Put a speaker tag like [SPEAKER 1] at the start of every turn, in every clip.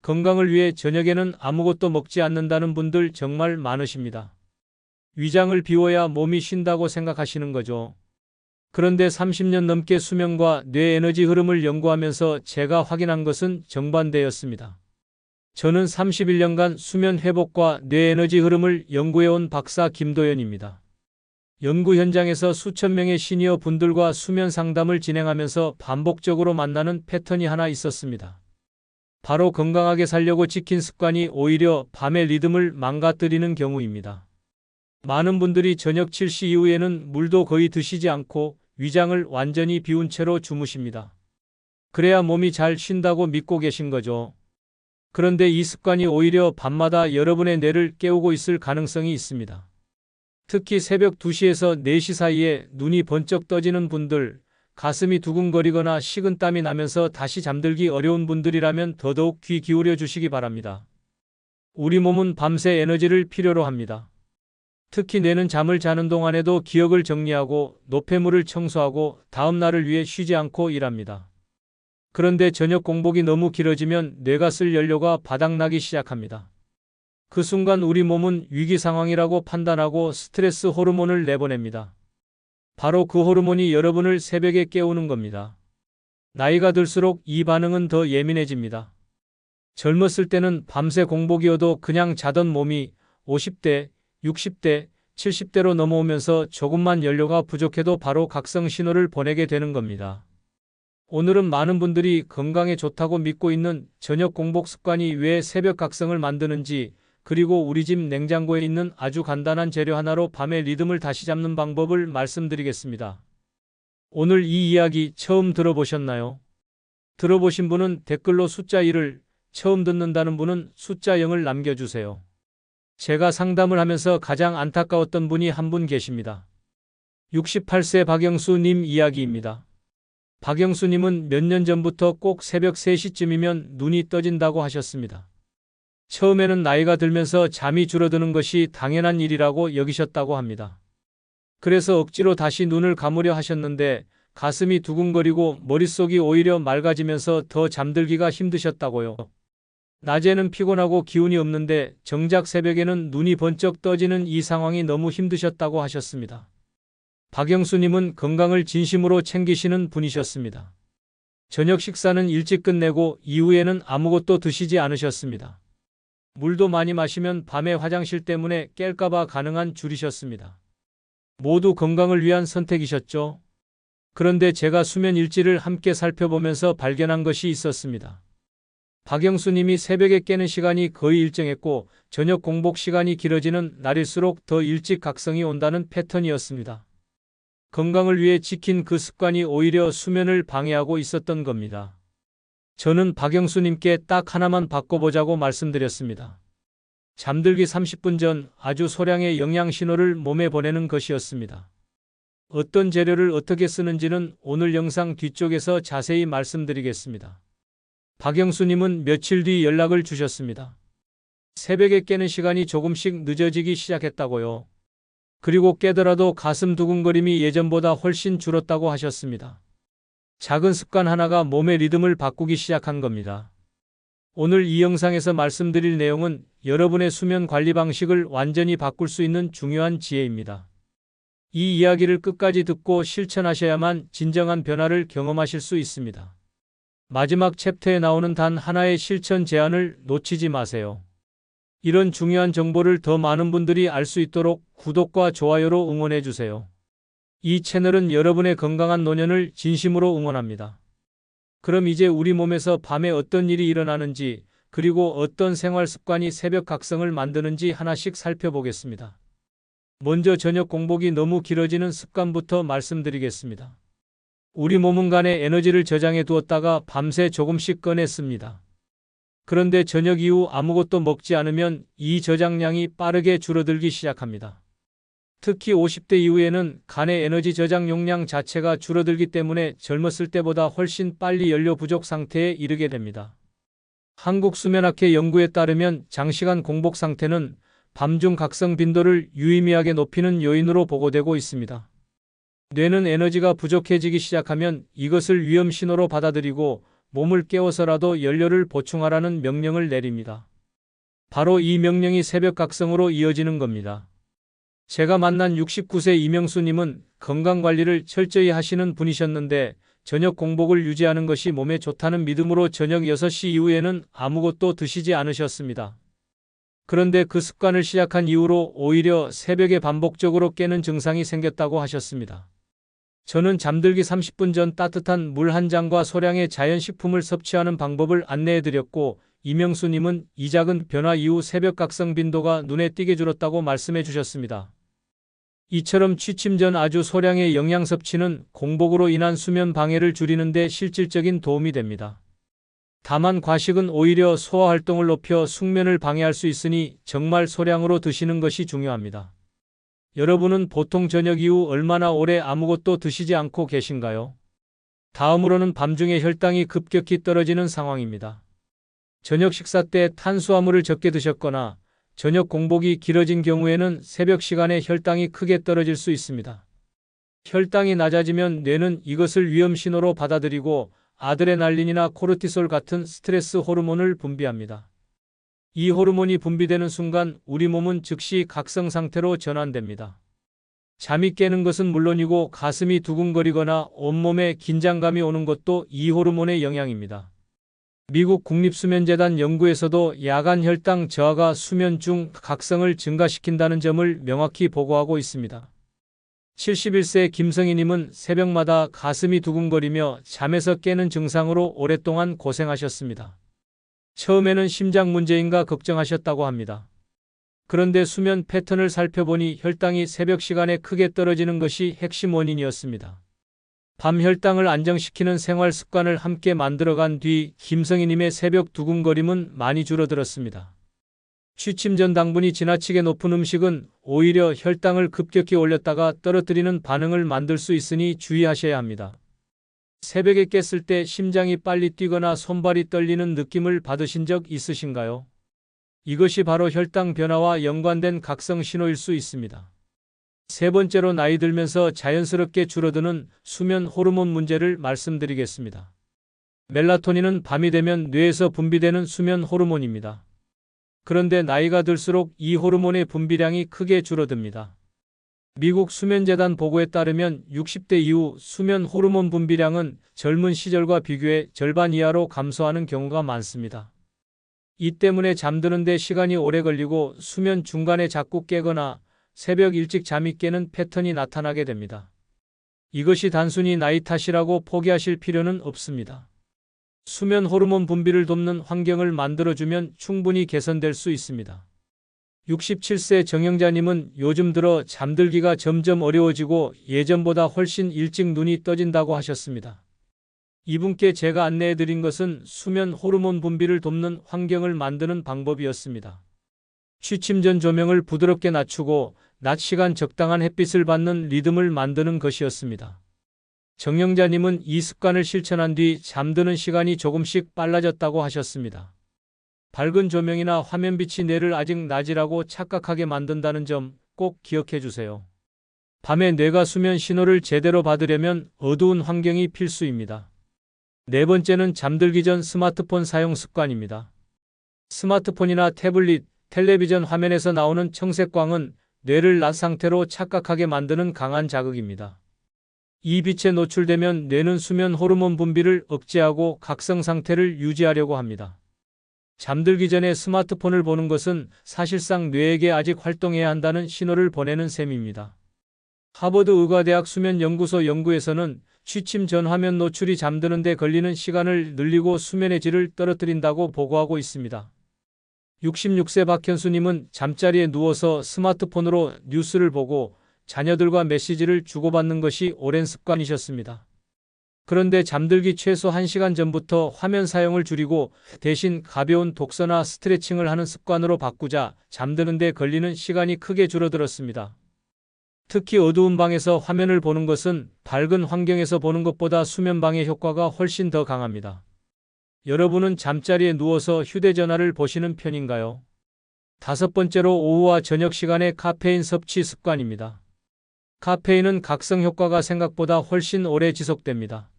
[SPEAKER 1] 건강을 위해 저녁에는 아무것도 먹지 않는다는 분들 정말 많으십니다. 위장을 비워야 몸이 쉰다고 생각하시는 거죠. 그런데 30년 넘게 수면과 뇌 에너지 흐름을 연구하면서 제가 확인한 것은 정반대였습니다. 저는 31년간 수면 회복과 뇌 에너지 흐름을 연구해온 박사 김도연입니다. 연구 현장에서 수천 명의 시니어 분들과 수면 상담을 진행하면서 반복적으로 만나는 패턴이 하나 있었습니다. 바로 건강하게 살려고 지킨 습관이 오히려 밤의 리듬을 망가뜨리는 경우입니다. 많은 분들이 저녁 7시 이후에는 물도 거의 드시지 않고 위장을 완전히 비운 채로 주무십니다. 그래야 몸이 잘 쉰다고 믿고 계신 거죠. 그런데 이 습관이 오히려 밤마다 여러분의 뇌를 깨우고 있을 가능성이 있습니다. 특히 새벽 2시에서 4시 사이에 눈이 번쩍 떠지는 분들, 가슴이 두근거리거나 식은땀이 나면서 다시 잠들기 어려운 분들이라면 더더욱 귀 기울여 주시기 바랍니다. 우리 몸은 밤새 에너지를 필요로 합니다. 특히 뇌는 잠을 자는 동안에도 기억을 정리하고 노폐물을 청소하고 다음 날을 위해 쉬지 않고 일합니다. 그런데 저녁 공복이 너무 길어지면 뇌가 쓸 연료가 바닥나기 시작합니다. 그 순간 우리 몸은 위기 상황이라고 판단하고 스트레스 호르몬을 내보냅니다. 바로 그 호르몬이 여러분을 새벽에 깨우는 겁니다. 나이가 들수록 이 반응은 더 예민해집니다. 젊었을 때는 밤새 공복이어도 그냥 자던 몸이 50대, 60대, 70대로 넘어오면서 조금만 연료가 부족해도 바로 각성 신호를 보내게 되는 겁니다. 오늘은 많은 분들이 건강에 좋다고 믿고 있는 저녁 공복 습관이 왜 새벽 각성을 만드는지, 그리고 우리 집 냉장고에 있는 아주 간단한 재료 하나로 밤의 리듬을 다시 잡는 방법을 말씀드리겠습니다. 오늘 이 이야기 처음 들어보셨나요? 들어보신 분은 댓글로 숫자 1을, 처음 듣는다는 분은 숫자 0을 남겨주세요. 제가 상담을 하면서 가장 안타까웠던 분이 한 분 계십니다. 68세 박영수님 이야기입니다. 박영수님은 몇 년 전부터 꼭 새벽 3시쯤이면 눈이 떠진다고 하셨습니다. 처음에는 나이가 들면서 잠이 줄어드는 것이 당연한 일이라고 여기셨다고 합니다. 그래서 억지로 다시 눈을 감으려 하셨는데 가슴이 두근거리고 머릿속이 오히려 맑아지면서 더 잠들기가 힘드셨다고요. 낮에는 피곤하고 기운이 없는데 정작 새벽에는 눈이 번쩍 떠지는 이 상황이 너무 힘드셨다고 하셨습니다. 박영수님은 건강을 진심으로 챙기시는 분이셨습니다. 저녁 식사는 일찍 끝내고 이후에는 아무것도 드시지 않으셨습니다. 물도 많이 마시면 밤에 화장실 때문에 깰까봐 가능한 줄이셨습니다. 모두 건강을 위한 선택이셨죠? 그런데 제가 수면 일지를 함께 살펴보면서 발견한 것이 있었습니다. 박영수님이 새벽에 깨는 시간이 거의 일정했고 저녁 공복 시간이 길어지는 날일수록 더 일찍 각성이 온다는 패턴이었습니다. 건강을 위해 지킨 그 습관이 오히려 수면을 방해하고 있었던 겁니다. 저는 박영수님께 딱 하나만 바꿔보자고 말씀드렸습니다. 잠들기 30분 전 아주 소량의 영양 신호를 몸에 보내는 것이었습니다. 어떤 재료를 어떻게 쓰는지는 오늘 영상 뒤쪽에서 자세히 말씀드리겠습니다. 박영수님은 며칠 뒤 연락을 주셨습니다. 새벽에 깨는 시간이 조금씩 늦어지기 시작했다고요. 그리고 깨더라도 가슴 두근거림이 예전보다 훨씬 줄었다고 하셨습니다. 작은 습관 하나가 몸의 리듬을 바꾸기 시작한 겁니다. 오늘 이 영상에서 말씀드릴 내용은 여러분의 수면 관리 방식을 완전히 바꿀 수 있는 중요한 지혜입니다. 이 이야기를 끝까지 듣고 실천하셔야만 진정한 변화를 경험하실 수 있습니다. 마지막 챕터에 나오는 단 하나의 실천 제안을 놓치지 마세요. 이런 중요한 정보를 더 많은 분들이 알 수 있도록 구독과 좋아요로 응원해 주세요. 이 채널은 여러분의 건강한 노년을 진심으로 응원합니다. 그럼 이제 우리 몸에서 밤에 어떤 일이 일어나는지, 그리고 어떤 생활 습관이 새벽 각성을 만드는지 하나씩 살펴보겠습니다. 먼저 저녁 공복이 너무 길어지는 습관부터 말씀드리겠습니다. 우리 몸은 간에 에너지를 저장해 두었다가 밤새 조금씩 꺼냈습니다. 그런데 저녁 이후 아무것도 먹지 않으면 이 저장량이 빠르게 줄어들기 시작합니다. 특히 50대 이후에는 간의 에너지 저장 용량 자체가 줄어들기 때문에 젊었을 때보다 훨씬 빨리 연료 부족 상태에 이르게 됩니다. 한국수면학회 연구에 따르면 장시간 공복 상태는 밤중 각성 빈도를 유의미하게 높이는 요인으로 보고되고 있습니다. 뇌는 에너지가 부족해지기 시작하면 이것을 위험 신호로 받아들이고 몸을 깨워서라도 연료를 보충하라는 명령을 내립니다. 바로 이 명령이 새벽 각성으로 이어지는 겁니다. 제가 만난 69세 이명수님은 건강관리를 철저히 하시는 분이셨는데 저녁 공복을 유지하는 것이 몸에 좋다는 믿음으로 저녁 6시 이후에는 아무것도 드시지 않으셨습니다. 그런데 그 습관을 시작한 이후로 오히려 새벽에 반복적으로 깨는 증상이 생겼다고 하셨습니다. 저는 잠들기 30분 전 따뜻한 물 한 잔과 소량의 자연식품을 섭취하는 방법을 안내해드렸고 이명수님은 이 작은 변화 이후 새벽 각성 빈도가 눈에 띄게 줄었다고 말씀해 주셨습니다. 이처럼 취침 전 아주 소량의 영양 섭취는 공복으로 인한 수면 방해를 줄이는 데 실질적인 도움이 됩니다. 다만 과식은 오히려 소화 활동을 높여 숙면을 방해할 수 있으니 정말 소량으로 드시는 것이 중요합니다. 여러분은 보통 저녁 이후 얼마나 오래 아무것도 드시지 않고 계신가요? 다음으로는 밤중에 혈당이 급격히 떨어지는 상황입니다. 저녁 식사 때 탄수화물을 적게 드셨거나 저녁 공복이 길어진 경우에는 새벽 시간에 혈당이 크게 떨어질 수 있습니다. 혈당이 낮아지면 뇌는 이것을 위험 신호로 받아들이고 아드레날린이나 코르티솔 같은 스트레스 호르몬을 분비합니다. 이 호르몬이 분비되는 순간 우리 몸은 즉시 각성 상태로 전환됩니다. 잠이 깨는 것은 물론이고 가슴이 두근거리거나 온몸에 긴장감이 오는 것도 이 호르몬의 영향입니다. 미국 국립수면재단 연구에서도 야간 혈당 저하가 수면 중 각성을 증가시킨다는 점을 명확히 보고하고 있습니다. 71세 김성희님은 새벽마다 가슴이 두근거리며 잠에서 깨는 증상으로 오랫동안 고생하셨습니다. 처음에는 심장 문제인가 걱정하셨다고 합니다. 그런데 수면 패턴을 살펴보니 혈당이 새벽 시간에 크게 떨어지는 것이 핵심 원인이었습니다. 밤 혈당을 안정시키는 생활 습관을 함께 만들어간 뒤 김성희님의 새벽 두근거림은 많이 줄어들었습니다. 취침 전 당분이 지나치게 높은 음식은 오히려 혈당을 급격히 올렸다가 떨어뜨리는 반응을 만들 수 있으니 주의하셔야 합니다. 새벽에 깼을 때 심장이 빨리 뛰거나 손발이 떨리는 느낌을 받으신 적 있으신가요? 이것이 바로 혈당 변화와 연관된 각성 신호일 수 있습니다. 세 번째로 나이 들면서 자연스럽게 줄어드는 수면 호르몬 문제를 말씀드리겠습니다. 멜라토닌은 밤이 되면 뇌에서 분비되는 수면 호르몬입니다. 그런데 나이가 들수록 이 호르몬의 분비량이 크게 줄어듭니다. 미국 수면재단 보고에 따르면 60대 이후 수면 호르몬 분비량은 젊은 시절과 비교해 절반 이하로 감소하는 경우가 많습니다. 이 때문에 잠드는 데 시간이 오래 걸리고 수면 중간에 자꾸 깨거나 새벽 일찍 잠이 깨는 패턴이 나타나게 됩니다. 이것이 단순히 나이 탓이라고 포기하실 필요는 없습니다. 수면 호르몬 분비를 돕는 환경을 만들어주면 충분히 개선될 수 있습니다. 67세 정영자님은 요즘 들어 잠들기가 점점 어려워지고 예전보다 훨씬 일찍 눈이 떠진다고 하셨습니다. 이분께 제가 안내해드린 것은 수면 호르몬 분비를 돕는 환경을 만드는 방법이었습니다. 취침 전 조명을 부드럽게 낮추고 낮 시간 적당한 햇빛을 받는 리듬을 만드는 것이었습니다. 정영자님은 이 습관을 실천한 뒤 잠드는 시간이 조금씩 빨라졌다고 하셨습니다. 밝은 조명이나 화면빛이 뇌를 아직 낮이라고 착각하게 만든다는 점 꼭 기억해 주세요. 밤에 뇌가 수면 신호를 제대로 받으려면 어두운 환경이 필수입니다. 네 번째는 잠들기 전 스마트폰 사용 습관입니다. 스마트폰이나 태블릿, 텔레비전 화면에서 나오는 청색광은 뇌를 낮 상태로 착각하게 만드는 강한 자극입니다. 이 빛에 노출되면 뇌는 수면 호르몬 분비를 억제하고 각성 상태를 유지하려고 합니다. 잠들기 전에 스마트폰을 보는 것은 사실상 뇌에게 아직 활동해야 한다는 신호를 보내는 셈입니다. 하버드 의과대학 수면연구소 연구에서는 취침 전 화면 노출이 잠드는 데 걸리는 시간을 늘리고 수면의 질을 떨어뜨린다고 보고하고 있습니다. 66세 박현수님은 잠자리에 누워서 스마트폰으로 뉴스를 보고 자녀들과 메시지를 주고받는 것이 오랜 습관이셨습니다. 그런데 잠들기 최소 1시간 전부터 화면 사용을 줄이고 대신 가벼운 독서나 스트레칭을 하는 습관으로 바꾸자 잠드는 데 걸리는 시간이 크게 줄어들었습니다. 특히 어두운 방에서 화면을 보는 것은 밝은 환경에서 보는 것보다 수면 방해 효과가 훨씬 더 강합니다. 여러분은 잠자리에 누워서 휴대전화를 보시는 편인가요? 다섯 번째로 오후와 저녁 시간에 카페인 섭취 습관입니다. 카페인은 각성 효과가 생각보다 훨씬 오래 지속됩니다.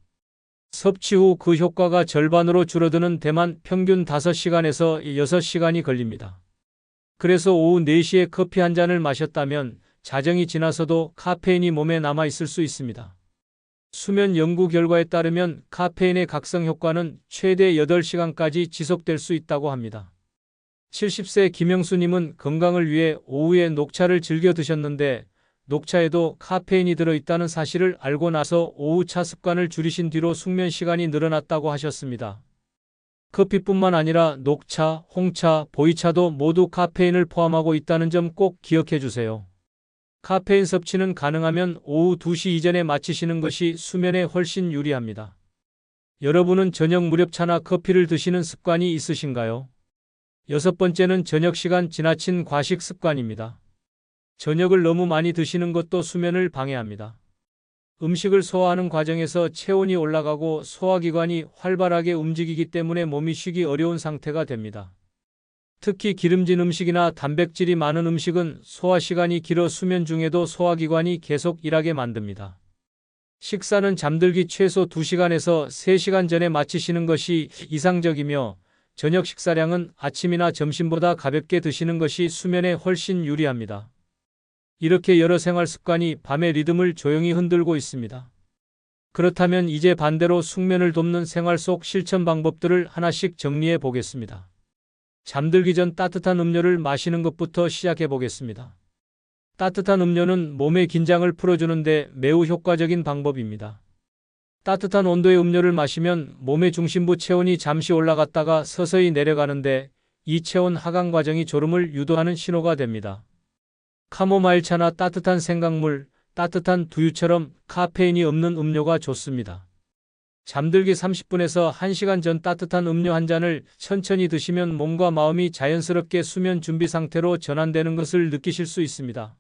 [SPEAKER 1] 섭취 후 그 효과가 절반으로 줄어드는 데만 평균 5시간에서 6시간이 걸립니다. 그래서 오후 4시에 커피 한 잔을 마셨다면 자정이 지나서도 카페인이 몸에 남아 있을 수 있습니다. 수면 연구 결과에 따르면 카페인의 각성 효과는 최대 8시간까지 지속될 수 있다고 합니다. 70세 김영수님은 건강을 위해 오후에 녹차를 즐겨 드셨는데 녹차에도 카페인이 들어있다는 사실을 알고 나서 오후 차 습관을 줄이신 뒤로 숙면 시간이 늘어났다고 하셨습니다. 커피뿐만 아니라 녹차, 홍차, 보이차도 모두 카페인을 포함하고 있다는 점 꼭 기억해 주세요. 카페인 섭취는 가능하면 오후 2시 이전에 마치시는 것이 수면에 훨씬 유리합니다. 여러분은 저녁 무렵 차나 커피를 드시는 습관이 있으신가요? 6번째는 저녁 시간 지나친 과식 습관입니다. 저녁을 너무 많이 드시는 것도 수면을 방해합니다. 음식을 소화하는 과정에서 체온이 올라가고 소화기관이 활발하게 움직이기 때문에 몸이 쉬기 어려운 상태가 됩니다. 특히 기름진 음식이나 단백질이 많은 음식은 소화 시간이 길어 수면 중에도 소화기관이 계속 일하게 만듭니다. 식사는 잠들기 최소 2시간에서 3시간 전에 마치시는 것이 이상적이며 저녁 식사량은 아침이나 점심보다 가볍게 드시는 것이 수면에 훨씬 유리합니다. 이렇게 여러 생활 습관이 밤의 리듬을 조용히 흔들고 있습니다. 그렇다면 이제 반대로 숙면을 돕는 생활 속 실천 방법들을 하나씩 정리해 보겠습니다. 잠들기 전 따뜻한 음료를 마시는 것부터 시작해 보겠습니다. 따뜻한 음료는 몸의 긴장을 풀어주는데 매우 효과적인 방법입니다. 따뜻한 온도의 음료를 마시면 몸의 중심부 체온이 잠시 올라갔다가 서서히 내려가는데 이 체온 하강 과정이 졸음을 유도하는 신호가 됩니다. 카모마일차나 따뜻한 생강물, 따뜻한 두유처럼 카페인이 없는 음료가 좋습니다. 잠들기 30분에서 1시간 전 따뜻한 음료 한 잔을 천천히 드시면 몸과 마음이 자연스럽게 수면 준비 상태로 전환되는 것을 느끼실 수 있습니다.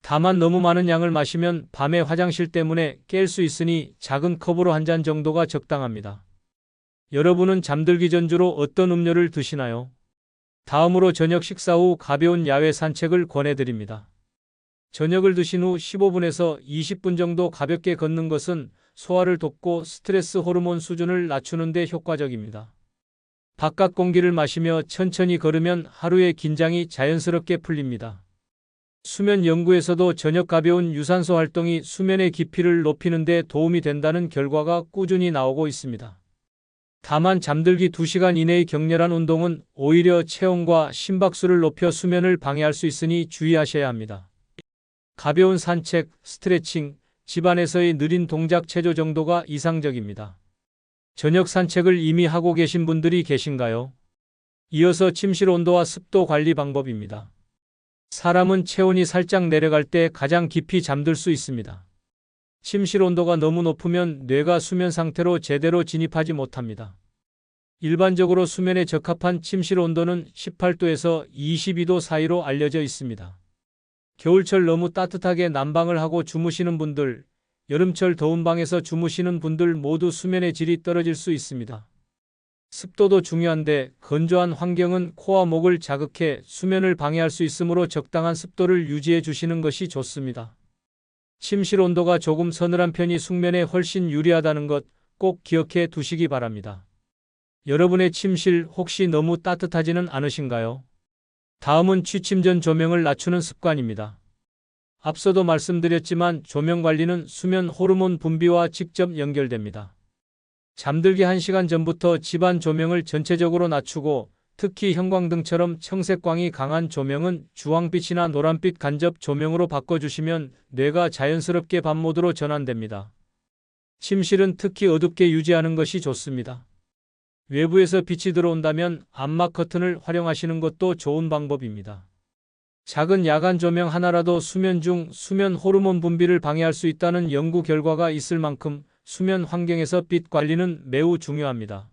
[SPEAKER 1] 다만 너무 많은 양을 마시면 밤에 화장실 때문에 깰 수 있으니 작은 컵으로 한 잔 정도가 적당합니다. 여러분은 잠들기 전 주로 어떤 음료를 드시나요? 다음으로 저녁 식사 후 가벼운 야외 산책을 권해드립니다. 저녁을 드신 후 15분에서 20분 정도 가볍게 걷는 것은 소화를 돕고 스트레스 호르몬 수준을 낮추는 데 효과적입니다. 바깥 공기를 마시며 천천히 걸으면 하루의 긴장이 자연스럽게 풀립니다. 수면 연구에서도 저녁 가벼운 유산소 활동이 수면의 깊이를 높이는 데 도움이 된다는 결과가 꾸준히 나오고 있습니다. 다만 잠들기 2시간 이내의 격렬한 운동은 오히려 체온과 심박수를 높여 수면을 방해할 수 있으니 주의하셔야 합니다. 가벼운 산책, 스트레칭, 집안에서의 느린 동작 체조 정도가 이상적입니다. 저녁 산책을 이미 하고 계신 분들이 계신가요? 이어서 침실 온도와 습도 관리 방법입니다. 사람은 체온이 살짝 내려갈 때 가장 깊이 잠들 수 있습니다. 침실 온도가 너무 높으면 뇌가 수면 상태로 제대로 진입하지 못합니다. 일반적으로 수면에 적합한 침실 온도는 18도에서 22도 사이로 알려져 있습니다. 겨울철 너무 따뜻하게 난방을 하고 주무시는 분들, 여름철 더운 방에서 주무시는 분들 모두 수면의 질이 떨어질 수 있습니다. 습도도 중요한데 건조한 환경은 코와 목을 자극해 수면을 방해할 수 있으므로 적당한 습도를 유지해 주시는 것이 좋습니다. 침실 온도가 조금 서늘한 편이 숙면에 훨씬 유리하다는 것 꼭 기억해 두시기 바랍니다. 여러분의 침실 혹시 너무 따뜻하지는 않으신가요? 다음은 취침 전 조명을 낮추는 습관입니다. 앞서도 말씀드렸지만 조명 관리는 수면 호르몬 분비와 직접 연결됩니다. 잠들기 1시간 전부터 집안 조명을 전체적으로 낮추고 특히 형광등처럼 청색광이 강한 조명은 주황빛이나 노란빛 간접 조명으로 바꿔주시면 뇌가 자연스럽게 밤 모드로 전환됩니다. 침실은 특히 어둡게 유지하는 것이 좋습니다. 외부에서 빛이 들어온다면 암막 커튼을 활용하시는 것도 좋은 방법입니다. 작은 야간 조명 하나라도 수면 중 수면 호르몬 분비를 방해할 수 있다는 연구 결과가 있을 만큼 수면 환경에서 빛 관리는 매우 중요합니다.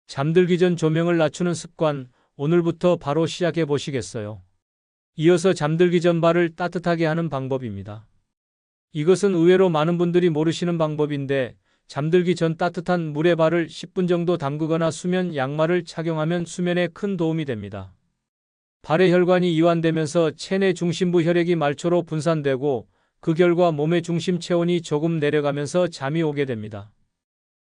[SPEAKER 1] 잠들기 전 조명을 낮추는 습관, 오늘부터 바로 시작해 보시겠어요? 이어서 잠들기 전 발을 따뜻하게 하는 방법입니다. 이것은 의외로 많은 분들이 모르시는 방법인데 잠들기 전 따뜻한 물에 발을 10분 정도 담그거나 수면 양말을 착용하면 수면에 큰 도움이 됩니다. 발의 혈관이 이완되면서 체내 중심부 혈액이 말초로 분산되고 그 결과 몸의 중심 체온이 조금 내려가면서 잠이 오게 됩니다.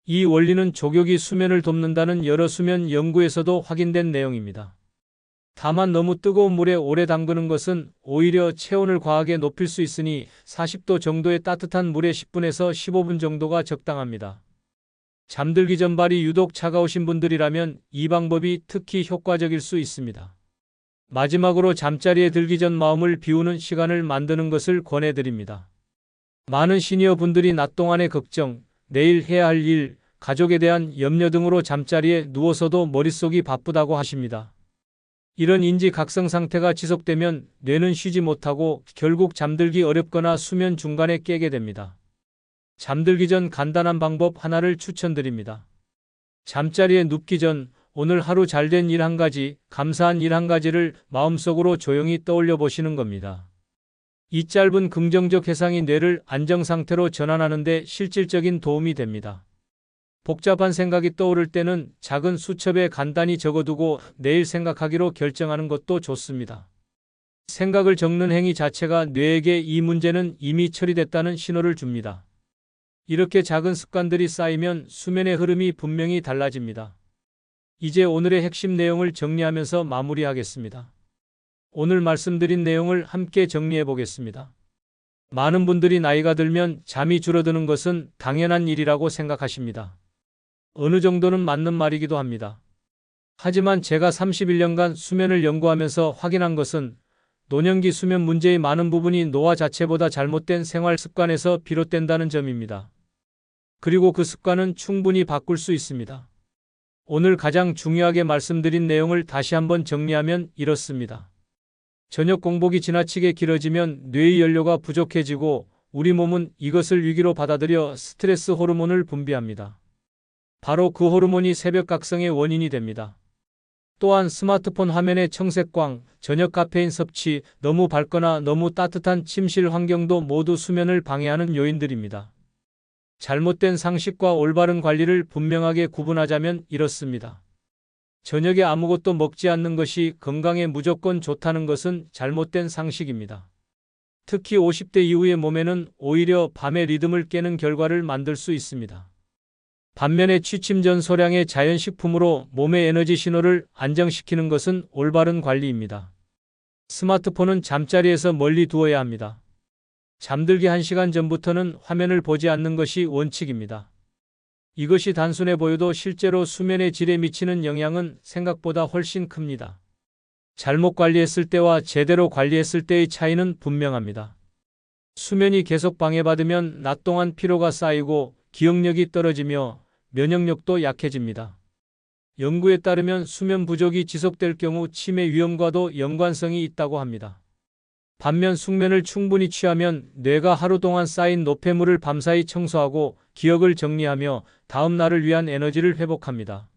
[SPEAKER 1] 이 원리는 족욕이 수면을 돕는다는 여러 수면 연구에서도 확인된 내용입니다. 다만 너무 뜨거운 물에 오래 담그는 것은 오히려 체온을 과하게 높일 수 있으니 40도 정도의 따뜻한 물에 10분에서 15분 정도가 적당합니다. 잠들기 전 발이 유독 차가우신 분들이라면 이 방법이 특히 효과적일 수 있습니다. 마지막으로 잠자리에 들기 전 마음을 비우는 시간을 만드는 것을 권해드립니다. 많은 시니어 분들이 낮 동안의 걱정, 내일 해야 할 일, 가족에 대한 염려 등으로 잠자리에 누워서도 머릿속이 바쁘다고 하십니다. 이런 인지각성 상태가 지속되면 뇌는 쉬지 못하고 결국 잠들기 어렵거나 수면 중간에 깨게 됩니다. 잠들기 전 간단한 방법 하나를 추천드립니다. 잠자리에 눕기 전 오늘 하루 잘된 일 한 가지, 감사한 일 한 가지를 마음속으로 조용히 떠올려 보시는 겁니다. 이 짧은 긍정적 회상이 뇌를 안정상태로 전환하는 데 실질적인 도움이 됩니다. 복잡한 생각이 떠오를 때는 작은 수첩에 간단히 적어두고 내일 생각하기로 결정하는 것도 좋습니다. 생각을 적는 행위 자체가 뇌에게 이 문제는 이미 처리됐다는 신호를 줍니다. 이렇게 작은 습관들이 쌓이면 수면의 흐름이 분명히 달라집니다. 이제 오늘의 핵심 내용을 정리하면서 마무리하겠습니다. 오늘 말씀드린 내용을 함께 정리해 보겠습니다. 많은 분들이 나이가 들면 잠이 줄어드는 것은 당연한 일이라고 생각하십니다. 어느 정도는 맞는 말이기도 합니다. 하지만 제가 31년간 수면을 연구하면서 확인한 것은 노년기 수면 문제의 많은 부분이 노화 자체보다 잘못된 생활 습관에서 비롯된다는 점입니다. 그리고 그 습관은 충분히 바꿀 수 있습니다. 오늘 가장 중요하게 말씀드린 내용을 다시 한번 정리하면 이렇습니다. 저녁 공복이 지나치게 길어지면 뇌의 연료가 부족해지고 우리 몸은 이것을 위기로 받아들여 스트레스 호르몬을 분비합니다. 바로 그 호르몬이 새벽각성의 원인이 됩니다. 또한 스마트폰 화면의 청색광, 저녁 카페인 섭취, 너무 밝거나 너무 따뜻한 침실 환경도 모두 수면을 방해하는 요인들입니다. 잘못된 상식과 올바른 관리를 분명하게 구분하자면 이렇습니다. 저녁에 아무것도 먹지 않는 것이 건강에 무조건 좋다는 것은 잘못된 상식입니다. 특히 50대 이후의 몸에는 오히려 밤의 리듬을 깨는 결과를 만들 수 있습니다. 반면에 취침 전 소량의 자연식품으로 몸의 에너지 신호를 안정시키는 것은 올바른 관리입니다. 스마트폰은 잠자리에서 멀리 두어야 합니다. 잠들기 1시간 전부터는 화면을 보지 않는 것이 원칙입니다. 이것이 단순해 보여도 실제로 수면의 질에 미치는 영향은 생각보다 훨씬 큽니다. 잘못 관리했을 때와 제대로 관리했을 때의 차이는 분명합니다. 수면이 계속 방해받으면 낮 동안 피로가 쌓이고 기억력이 떨어지며 면역력도 약해집니다. 연구에 따르면 수면 부족이 지속될 경우 치매 위험과도 연관성이 있다고 합니다. 반면 숙면을 충분히 취하면 뇌가 하루 동안 쌓인 노폐물을 밤사이 청소하고 기억을 정리하며 다음 날을 위한 에너지를 회복합니다.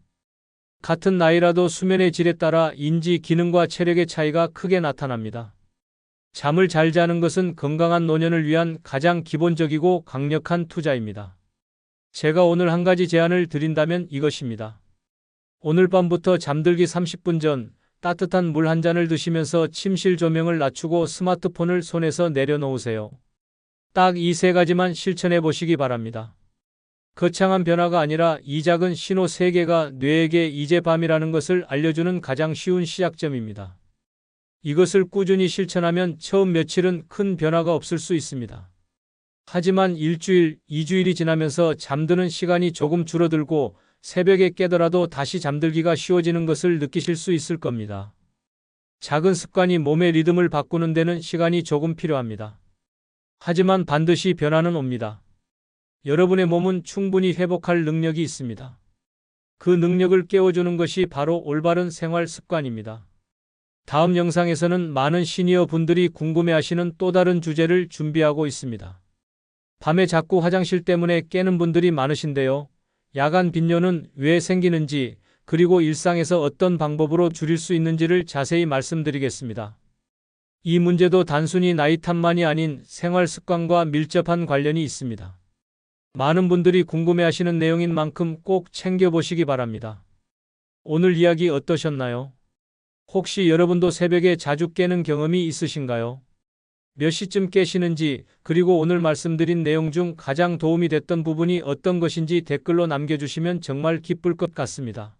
[SPEAKER 1] 같은 나이라도 수면의 질에 따라 인지 기능과 체력의 차이가 크게 나타납니다. 잠을 잘 자는 것은 건강한 노년을 위한 가장 기본적이고 강력한 투자입니다. 제가 오늘 한 가지 제안을 드린다면 이것입니다. 오늘 밤부터 잠들기 30분 전 따뜻한 물 한 잔을 드시면서 침실 조명을 낮추고 스마트폰을 손에서 내려놓으세요. 딱 이 세 가지만 실천해 보시기 바랍니다. 거창한 변화가 아니라 이 작은 신호 3개가 뇌에게 이제 밤이라는 것을 알려주는 가장 쉬운 시작점입니다. 이것을 꾸준히 실천하면 처음 며칠은 큰 변화가 없을 수 있습니다. 하지만 일주일, 2주일이 지나면서 잠드는 시간이 조금 줄어들고 새벽에 깨더라도 다시 잠들기가 쉬워지는 것을 느끼실 수 있을 겁니다. 작은 습관이 몸의 리듬을 바꾸는 데는 시간이 조금 필요합니다. 하지만 반드시 변화는 옵니다. 여러분의 몸은 충분히 회복할 능력이 있습니다. 그 능력을 깨워주는 것이 바로 올바른 생활 습관입니다. 다음 영상에서는 많은 시니어 분들이 궁금해하시는 또 다른 주제를 준비하고 있습니다. 밤에 자꾸 화장실 때문에 깨는 분들이 많으신데요. 야간 빈뇨는 왜 생기는지, 그리고 일상에서 어떤 방법으로 줄일 수 있는지를 자세히 말씀드리겠습니다. 이 문제도 단순히 나이 탓만이 아닌 생활 습관과 밀접한 관련이 있습니다. 많은 분들이 궁금해하시는 내용인 만큼 꼭 챙겨보시기 바랍니다. 오늘 이야기 어떠셨나요? 혹시 여러분도 새벽에 자주 깨는 경험이 있으신가요? 몇 시쯤 깨시는지, 그리고 오늘 말씀드린 내용 중 가장 도움이 됐던 부분이 어떤 것인지 댓글로 남겨주시면 정말 기쁠 것 같습니다.